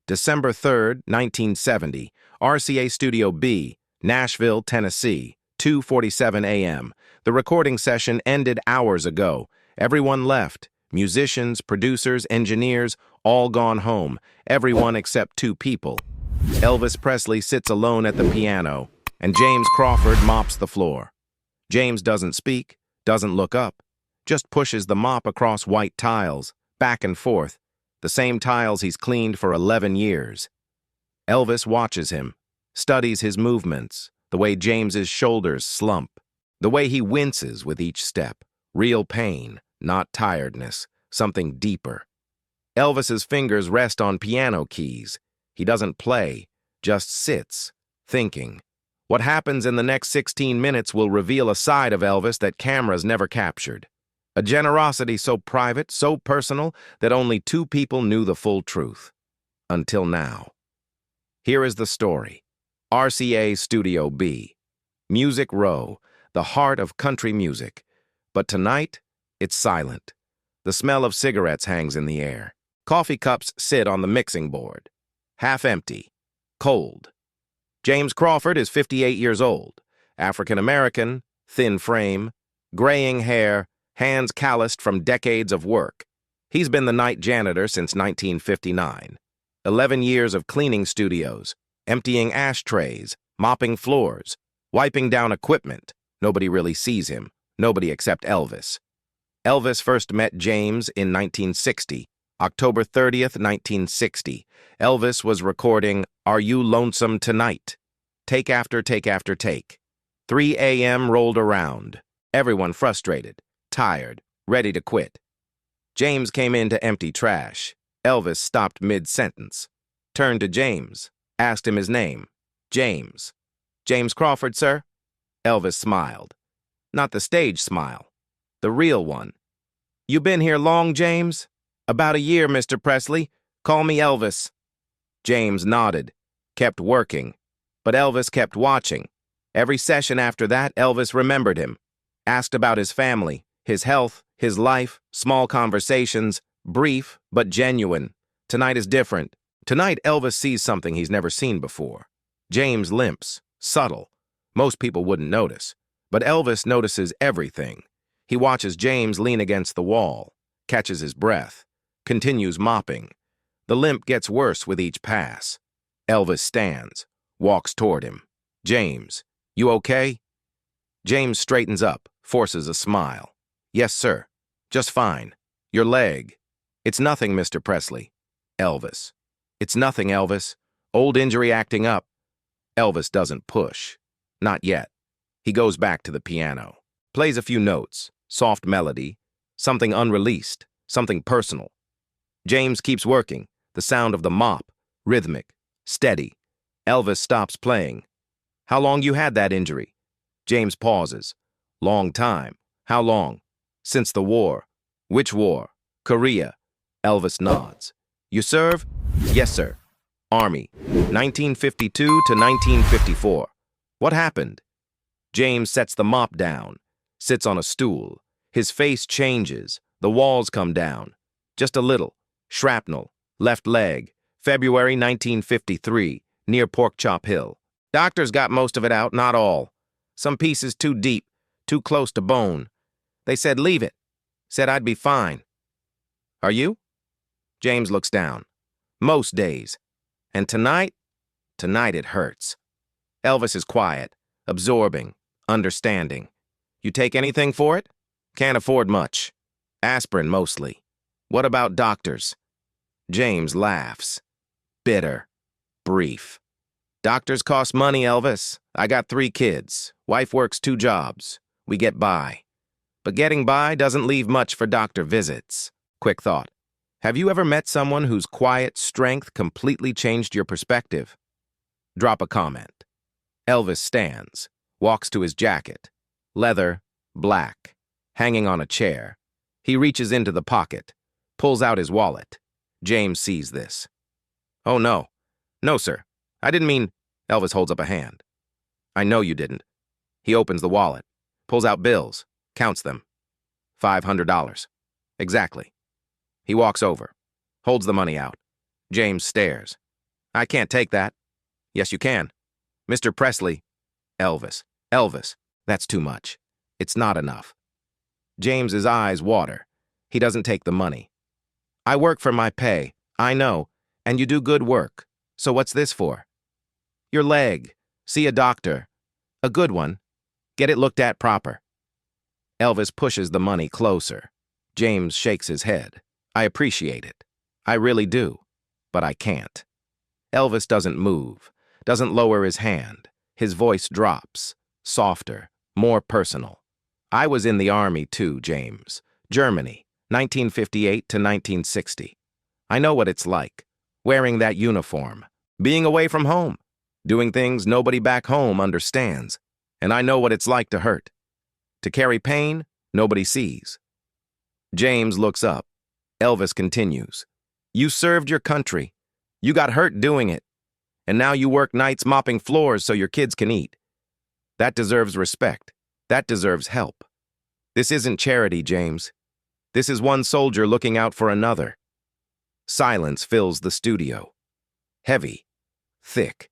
December 3rd, 1970, RCA Studio B, Nashville, Tennessee, 2:47 a.m. The recording session ended hours ago. Everyone left. Musicians, producers, engineers, all gone home. Everyone except two people. Elvis Presley sits alone at the piano, and James Crawford mops the floor. James doesn't speak, doesn't look up, just pushes the mop across white tiles, back and forth, the same tiles he's cleaned for 11 years. Elvis watches him, studies his movements, the way James's shoulders slump, the way he winces with each step, real pain, not tiredness, something deeper. Elvis's fingers rest on piano keys. He doesn't play, just sits, thinking. What happens in the next 16 minutes will reveal a side of Elvis that cameras never captured. A generosity so private, so personal, that only two people knew the full truth. Until now. Here is the story. RCA Studio B. Music Row, the heart of country music. But tonight, it's silent. The smell of cigarettes hangs in the air. Coffee cups sit on the mixing board. Half empty. Cold. James Crawford is 58 years old. African-American, thin frame, graying hair, hands calloused from decades of work. He's been the night janitor since 1959. 11 years of cleaning studios, emptying ashtrays, mopping floors, wiping down equipment. Nobody really sees him. Nobody except Elvis. Elvis first met James in 1960. October 30th, 1960. Elvis was recording Are You Lonesome Tonight? Take after take after take. 3 a.m. rolled around. Everyone frustrated, tired, ready to quit. James came in to empty trash. Elvis stopped mid-sentence, turned to James, asked him his name. James. James Crawford, sir? Elvis smiled. Not the stage smile, the real one. You been here long, James? About a year, Mr. Presley. Call me Elvis. James nodded, kept working, but Elvis kept watching. Every session after that, Elvis remembered him, asked about his family, his health, his life, small conversations, brief but genuine. Tonight is different. Tonight, Elvis sees something he's never seen before. James limps, subtle. Most people wouldn't notice, but Elvis notices everything. He watches James lean against the wall, catches his breath, continues mopping. The limp gets worse with each pass. Elvis stands, walks toward him. James, you okay? James straightens up, forces a smile. Yes, sir. Just fine. Your leg. It's nothing, Mr. Presley. Elvis. It's nothing, Elvis. Old injury acting up. Elvis doesn't push. Not yet. He goes back to the piano. Plays a few notes. Soft melody. Something unreleased. Something personal. James keeps working. The sound of the mop. Rhythmic. Steady. Elvis stops playing. How long you had that injury? James pauses. Long time. How long? Since the war. Which war? Korea. Elvis nods. You serve? Yes, sir. Army. 1952 to 1954. What happened? James sets the mop down. Sits on a stool. His face changes. The walls come down. Just a little. Shrapnel. Left leg. February 1953. Near Pork Chop Hill. Doctors got most of it out, not all. Some pieces too deep. Too close to bone. They said leave it. Said I'd be fine. Are you? James looks down. Most days. And tonight? Tonight it hurts. Elvis is quiet, absorbing, understanding. You take anything for it? Can't afford much. Aspirin mostly. What about doctors? James laughs. Bitter. Brief. Doctors cost money, Elvis. I got 3 kids. Wife works 2 jobs. We get by. But getting by doesn't leave much for doctor visits. Quick thought. Have you ever met someone whose quiet strength completely changed your perspective? Drop a comment. Elvis stands, walks to his jacket. Leather, black, hanging on a chair. He reaches into the pocket, pulls out his wallet. James sees this. Oh, no. No, sir. I didn't mean... Elvis holds up a hand. I know you didn't. He opens the wallet, pulls out bills, counts them. $500. Exactly. He walks over, holds the money out. James stares. I can't take that. Yes, you can. Mr. Presley. Elvis. Elvis. That's too much. It's not enough. James's eyes water. He doesn't take the money. I work for my pay. I know. And you do good work. So what's this for? Your leg. See a doctor. A good one. Get it looked at proper. Elvis pushes the money closer. James shakes his head. I appreciate it. I really do. But I can't. Elvis doesn't move, doesn't lower his hand. His voice drops, softer, more personal. I was in the army too, James. Germany, 1958 to 1960. I know what it's like, wearing that uniform, being away from home, doing things nobody back home understands. And I know what it's like to hurt, to carry pain nobody sees. James looks up. Elvis continues. You served your country. You got hurt doing it. And now you work nights mopping floors so your kids can eat. That deserves respect. That deserves help. This isn't charity, James. This is one soldier looking out for another. Silence fills the studio. Heavy. Thick.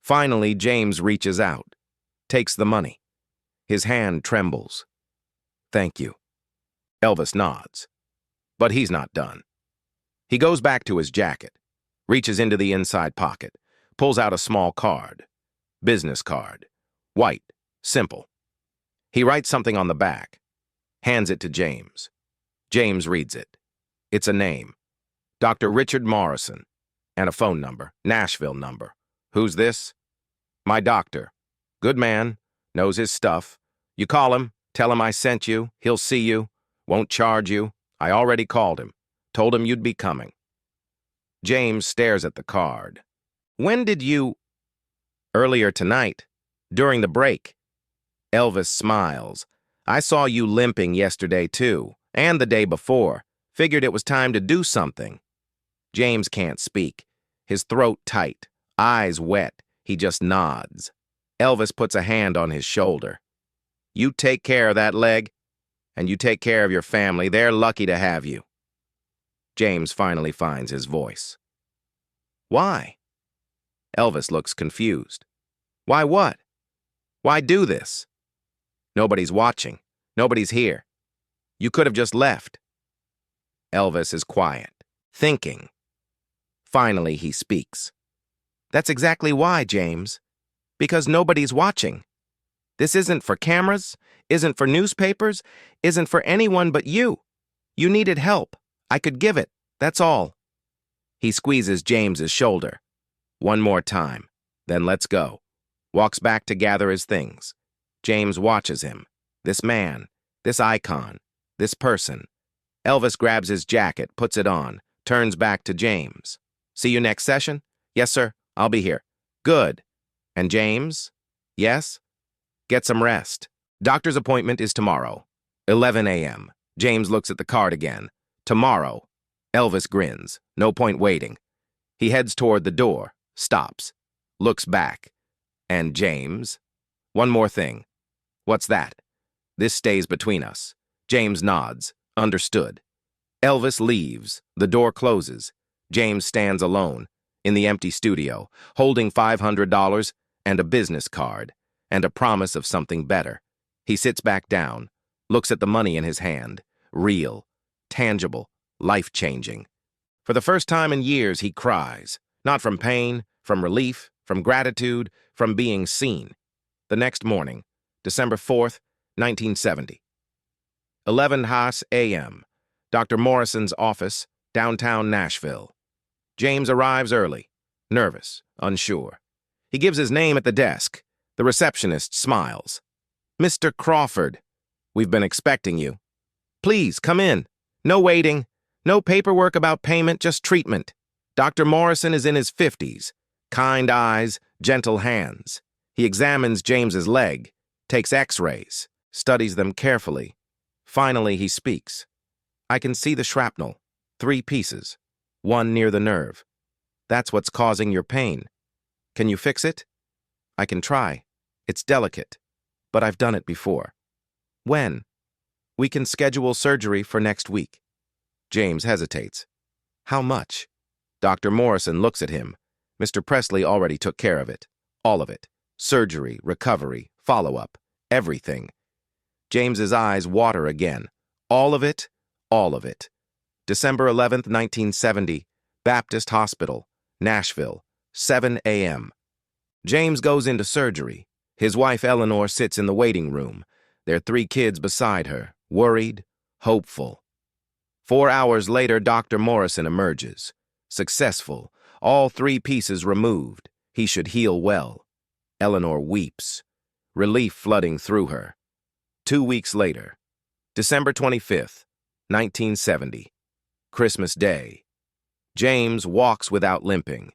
Finally, James reaches out. Takes the money. His hand trembles. Thank you. Elvis nods. But he's not done. He goes back to his jacket, reaches into the inside pocket, pulls out a small card. Business card. White. Simple. He writes something on the back. Hands it to James. James reads it. It's a name. Dr. Richard Morrison. And a phone number. Nashville number. Who's this? My doctor. Good man. Knows his stuff. You call him. Tell him I sent you. He'll see you. Won't charge you. I already called him. Told him you'd be coming. James stares at the card. When did you... Earlier tonight. During the break. Elvis smiles. I saw you limping yesterday too, and the day before. Figured it was time to do something. James can't speak. His throat tight, eyes wet. He just nods. Elvis puts a hand on his shoulder. You take care of that leg, and you take care of your family. They're lucky to have you. James finally finds his voice. Why? Elvis looks confused. Why what? Why do this? Nobody's watching. Nobody's here. You could have just left. Elvis is quiet, thinking. Finally, he speaks. That's exactly why, James. Because nobody's watching. This isn't for cameras, isn't for newspapers, isn't for anyone but you. You needed help. I could give it. That's all. He squeezes James's shoulder. One more time. Then let's go. Walks back to gather his things. James watches him. This man. This icon. This person. Elvis grabs his jacket, puts it on, turns back to James. See you next session? Yes, sir. I'll be here. Good. And James? Yes? Get some rest. Doctor's appointment is tomorrow. 11 a.m. James looks at the card again. Tomorrow. Elvis grins. No point waiting. He heads toward the door. Stops. Looks back. And James? One more thing. What's that? This stays between us. James nods. Understood. Elvis leaves. The door closes. James stands alone, in the empty studio, holding $500 and a business card, and a promise of something better. He sits back down, looks at the money in his hand. Real, tangible, life-changing. For the first time in years, he cries. Not from pain, from relief, from gratitude, from being seen. The next morning, December 4th, 1970. 11 a.m. Dr. Morrison's office, downtown Nashville. James arrives early, nervous, unsure. He gives his name at the desk. The receptionist smiles. Mr. Crawford, we've been expecting you. Please, come in. No waiting. No paperwork about payment, just treatment. Dr. Morrison is in his 50s. Kind eyes, gentle hands. He examines James's leg, takes x-rays, studies them carefully. Finally, he speaks. I can see the shrapnel. 3 pieces. 1 near the nerve. That's what's causing your pain. Can you fix it? I can try. It's delicate, but I've done it before. When? We can schedule surgery for next week. James hesitates. How much? Dr. Morrison looks at him. Mr. Presley already took care of it. All of it. Surgery, recovery, follow-up, everything. James's eyes water again. All of it, all of it. December 11th, 1970, Baptist Hospital, Nashville, 7 a.m. James goes into surgery. His wife Eleanor sits in the waiting room, their 3 kids beside her, worried, hopeful. 4 hours later, Dr. Morrison emerges. Successful, all 3 pieces removed. He should heal well. Eleanor weeps, relief flooding through her. 2 weeks later, December 25th, 1970, Christmas Day. James walks without limping.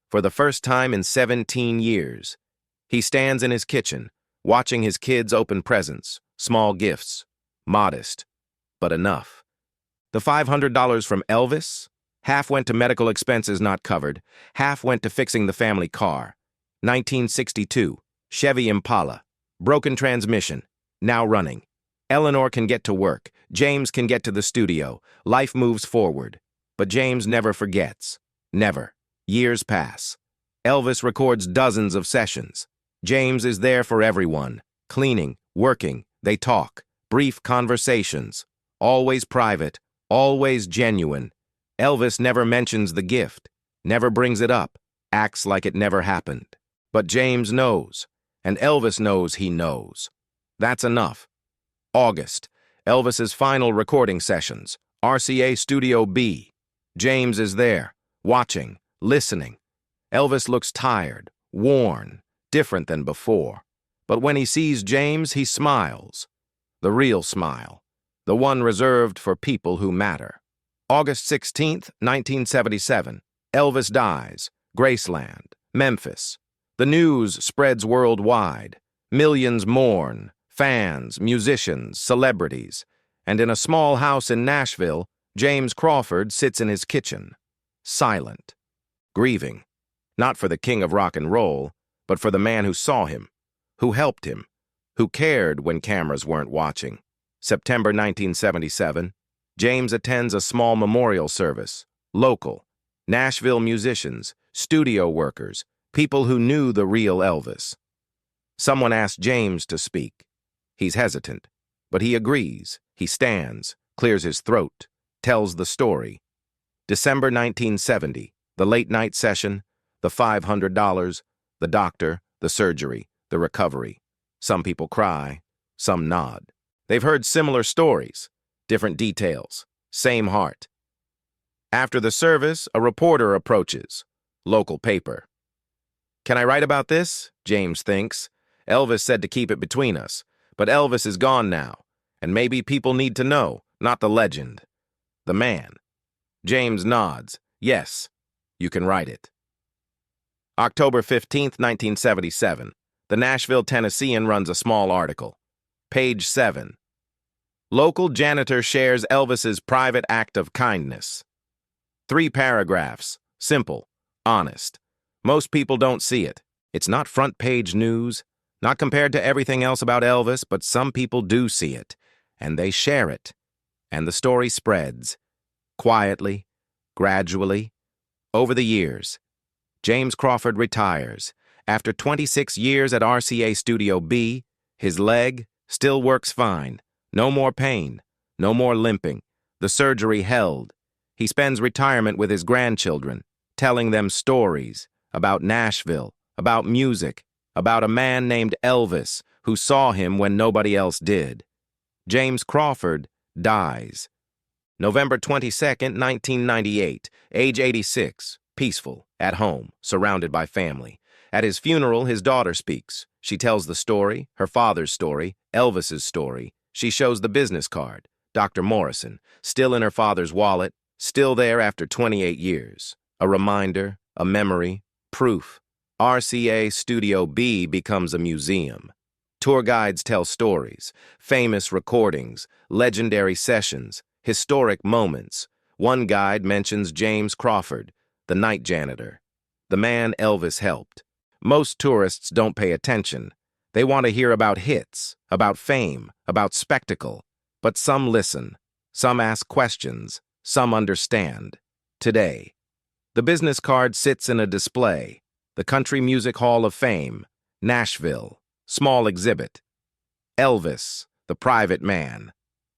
For the first time in 17 years, he stands in his kitchen, watching his kids open presents, small gifts, modest, but enough. The $500 from Elvis, half went to medical expenses not covered, half went to fixing the family car. 1962, Chevy Impala, broken transmission, now running. Eleanor can get to work, James can get to the studio, life moves forward. But James never forgets. Never. Years pass. Elvis records dozens of sessions. James is there for everyone. Cleaning, working, they talk. Brief conversations. Always private, always genuine. Elvis never mentions the gift, never brings it up, acts like it never happened. But James knows, and Elvis knows he knows. That's enough. August, Elvis's final recording sessions, RCA Studio B. James is there, watching, listening. Elvis looks tired, worn, different than before. But when he sees James, he smiles. The real smile, the one reserved for people who matter. August 16th, 1977, Elvis dies, Graceland, Memphis. The news spreads worldwide. Millions mourn, fans, musicians, celebrities. And in a small house in Nashville, James Crawford sits in his kitchen, silent, grieving, not for the king of rock and roll, but for the man who saw him, who helped him, who cared when cameras weren't watching. September 1977, James attends a small memorial service, local, Nashville musicians, studio workers, people who knew the real Elvis. Someone asked James to speak. He's hesitant, but he agrees. He stands, clears his throat, tells the story. December 1970, the late-night session, the $500, the doctor, the surgery, the recovery. Some people cry, some nod. They've heard similar stories, different details, same heart. After the service, a reporter approaches. Local paper. Can I write about this? James thinks. Elvis said to keep it between us, but Elvis is gone now, and maybe people need to know, not the legend. The man. James nods. Yes, you can write it. October 15th, 1977. The Nashville Tennessean runs a small article. Page 7. Local janitor shares Elvis's private act of kindness. 3 paragraphs. Simple. Honest. Most people don't see it. It's not front-page news, not compared to everything else about Elvis, but some people do see it, and they share it. And the story spreads. Quietly, gradually, over the years. James Crawford retires. After 26 years at RCA Studio B, his leg still works fine. No more pain, no more limping. The surgery held. He spends retirement with his grandchildren, telling them stories about Nashville, about music, about a man named Elvis who saw him when nobody else did. James Crawford dies. November 22nd, 1998, age 86, peaceful, at home, surrounded by family. At his funeral, his daughter speaks. She tells the story, her father's story, Elvis's story. She shows the business card, Dr. Morrison, still in her father's wallet, still there after 28 years. A reminder, a memory, proof. RCA Studio B becomes a museum. Tour guides tell stories, famous recordings, legendary sessions, historic moments. One guide mentions James Crawford, the night janitor, the man Elvis helped. Most tourists don't pay attention. They want to hear about hits, about fame, about spectacle. But some listen, some ask questions, some understand. Today, The business card sits in a display. The Country Music Hall of Fame, Nashville. Small exhibit. Elvis, the private man.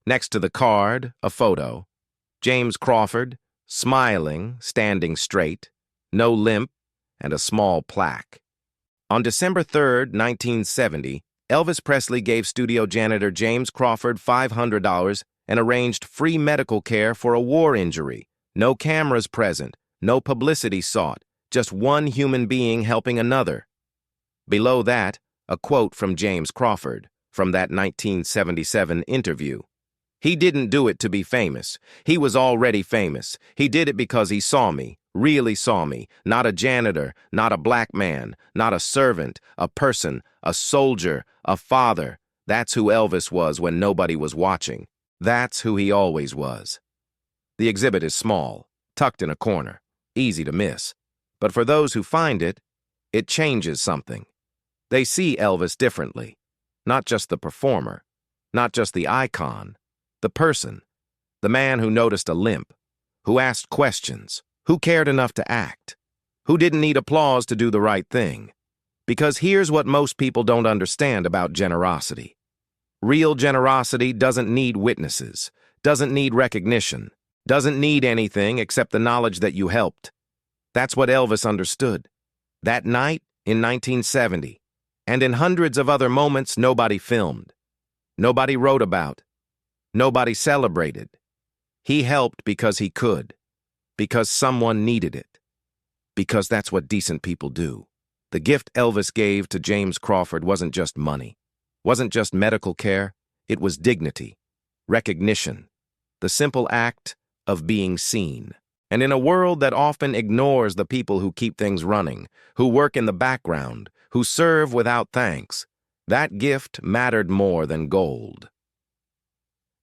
Next to the card, a photo. James Crawford, smiling, standing straight, no limp, and a small plaque. On December 3, 1970, Elvis Presley gave studio janitor James Crawford $500 and arranged free medical care for a war injury. No cameras present, no publicity sought, just one human being helping another. Below that, a quote from James Crawford from that 1977 interview. He didn't do it to be famous. He was already famous. He did it because he saw me, really saw me, not a janitor, not a black man, not a servant, a person, a soldier, a father. That's who Elvis was when nobody was watching. That's who he always was. The exhibit is small, tucked in a corner, easy to miss. But for those who find it, it changes something. They see Elvis differently. Not just the performer, not just the icon, the person, the man who noticed a limp, who asked questions, who cared enough to act, who didn't need applause to do the right thing. Because here's what most people don't understand about generosity. Real generosity doesn't need witnesses, doesn't need recognition, doesn't need anything except the knowledge that you helped. That's what Elvis understood. That night in 1970, and in hundreds of other moments nobody filmed, nobody wrote about, nobody celebrated. He helped because he could, because someone needed it, because that's what decent people do. The gift Elvis gave to James Crawford wasn't just money, wasn't just medical care, it was dignity, recognition, the simple act of being seen. And in a world that often ignores the people who keep things running, who work in the background, who serve without thanks, that gift mattered more than gold.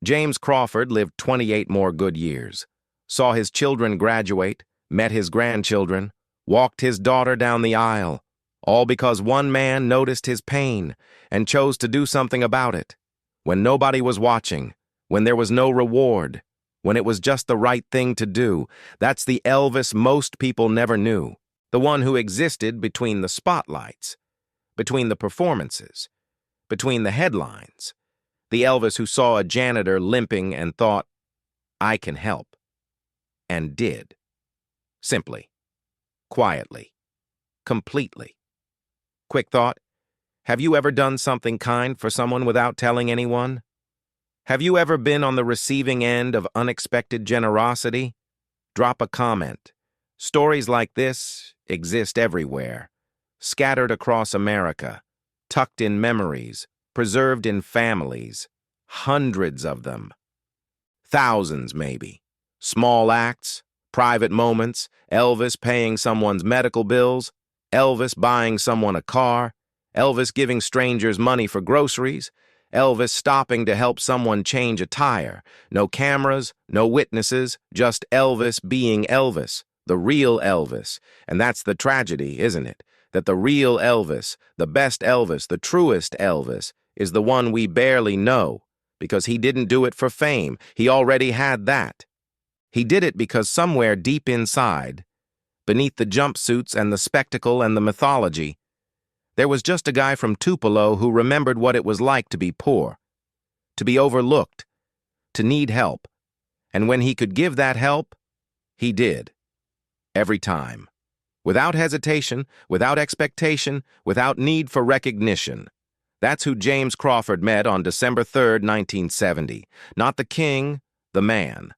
James Crawford lived 28 more good years, saw his children graduate, met his grandchildren, walked his daughter down the aisle, all because one man noticed his pain and chose to do something about it. When nobody was watching, when there was no reward, when it was just the right thing to do, that's the Elvis most people never knew, the one who existed between the spotlights, between the performances, between the headlines, the Elvis who saw a janitor limping and thought, I can help, and did. Simply, quietly, completely. Quick thought, have you ever done something kind for someone without telling anyone? Have you ever been on the receiving end of unexpected generosity? Drop a comment. Stories like this exist everywhere, scattered across America, tucked in memories, preserved in families, hundreds of them. Thousands, maybe. Small acts, private moments, Elvis paying someone's medical bills, Elvis buying someone a car, Elvis giving strangers money for groceries, Elvis stopping to help someone change a tire. No cameras, no witnesses, just Elvis being Elvis, the real Elvis. And that's the tragedy, isn't it? That the real Elvis, the best Elvis, the truest Elvis, is the one we barely know, because he didn't do it for fame. He already had that. He did it because somewhere deep inside, beneath the jumpsuits and the spectacle and the mythology, there was just a guy from Tupelo who remembered what it was like to be poor, to be overlooked, to need help. And when he could give that help, he did. Every time. Without hesitation, without expectation, without need for recognition. That's who James Crawford met on December 3rd, 1970. Not the king, the man.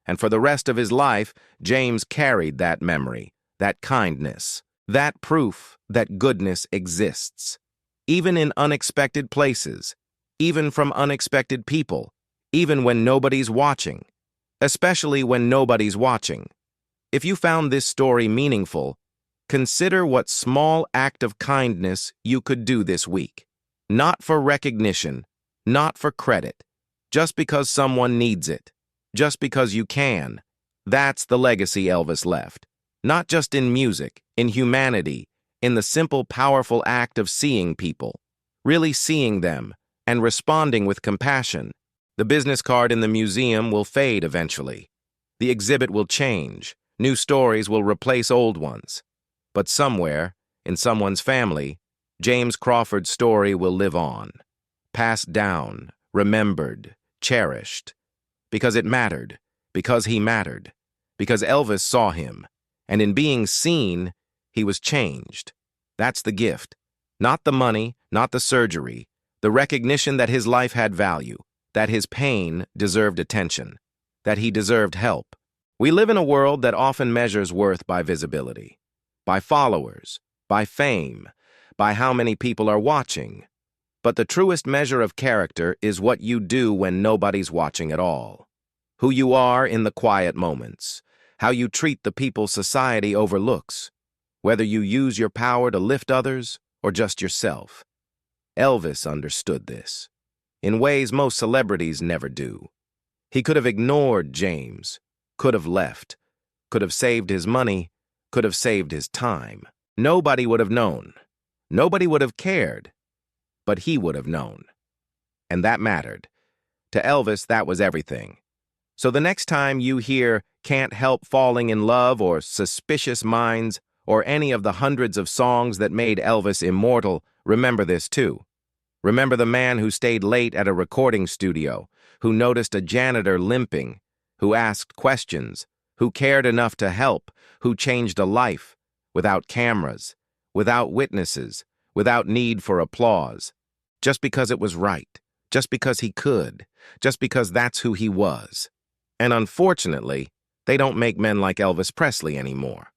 And for the rest of his life, James carried that memory, that kindness, that proof that goodness exists. Even in unexpected places, even from unexpected people, even when nobody's watching, especially when nobody's watching. If you found this story meaningful, consider what small act of kindness you could do this week. Not for recognition, not for credit, just because someone needs it, just because you can. That's the legacy Elvis left. Not just in music, in humanity, in the simple, powerful act of seeing people, really seeing them, and responding with compassion. The business card in the museum will fade eventually. The exhibit will change, New stories will replace old ones. But somewhere, in someone's family, James Crawford's story will live on, passed down, remembered, cherished. Because it mattered, because he mattered, because Elvis saw him, and in being seen, he was changed. That's the gift. Not the money, not the surgery, the recognition that his life had value, that his pain deserved attention, that he deserved help. We live in a world that often measures worth by visibility, by followers, by fame, by how many people are watching. But the truest measure of character is what you do when nobody's watching at all. Who you are in the quiet moments, how you treat the people society overlooks, whether you use your power to lift others or just yourself. Elvis understood this, in ways most celebrities never do. He could have ignored James, could have left, could have saved his money, could have saved his time. Nobody would have known. Nobody would have cared. But he would have known. And that mattered. To Elvis, that was everything. So the next time you hear "Can't Help Falling in Love" or "Suspicious Minds" or any of the hundreds of songs that made Elvis immortal, remember this too. Remember the man who stayed late at a recording studio, who noticed a janitor limping, who asked questions, who cared enough to help, who changed a life, without cameras, without witnesses, without need for applause, just because it was right, just because he could, just because that's who he was. And unfortunately, they don't make men like Elvis Presley anymore.